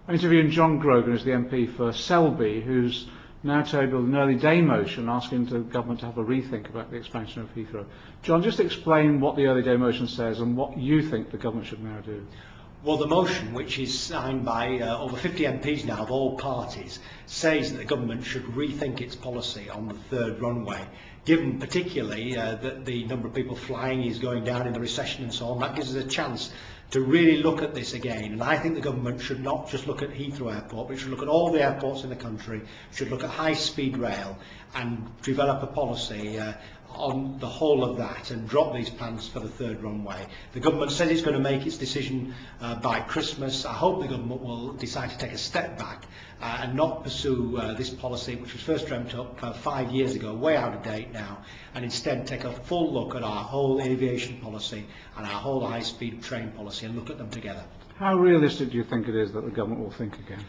I'm interviewing John Grogan, who's the MP for Selby, who's now tabled an early day motion asking the government to have a rethink about the expansion of Heathrow. John, just explain what the early day motion says and what you think the government should now do. Well, the motion, which is signed by over 50 MPs now of all parties, says that the government should rethink its policy on the third runway, given particularly that the number of people flying is going down in the recession and so on. That gives us a chance to really look at this again. And I think the government should not just look at Heathrow Airport, but it should look at all the airports in the country, should look at high-speed rail and develop a policy on the whole of that and drop these plans for the third runway. The government says it's going to make its decision by Christmas. I hope the government will decide to take a step back and not pursue this policy, which was first dreamt up 5 years ago, way out of date now, and instead take a full look at our whole aviation policy and our whole high-speed train policy and look at them together. How realistic do you think it is that the government will think again?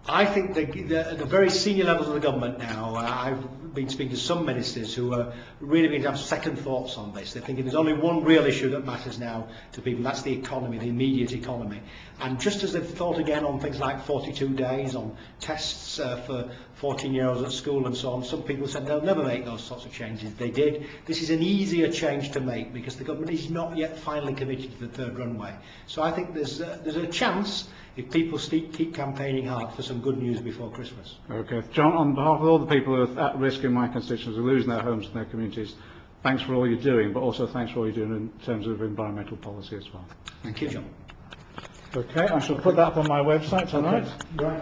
I think the very senior levels of the government now, I've been speaking to some ministers who are really beginning to have second thoughts on this. They're thinking there's only one real issue that matters now to people, that's the economy, the immediate economy. And just as they've thought again on things like 42 days, on tests for 14-year-olds at school and so on, some people said they'll never make those sorts of changes. They did. This is an easier change to make because the government is not yet finally committed to the third runway. So I think there's a chance, if people keep campaigning hard, for some good news before Christmas. Okay. John, on behalf of all the people who are at risk in my constituents, who are losing their homes and their communities, thanks for all you're doing, but also thanks for all you're doing in terms of environmental policy as well. Thank you, John. Okay, I shall put that up on my website tonight. Okay.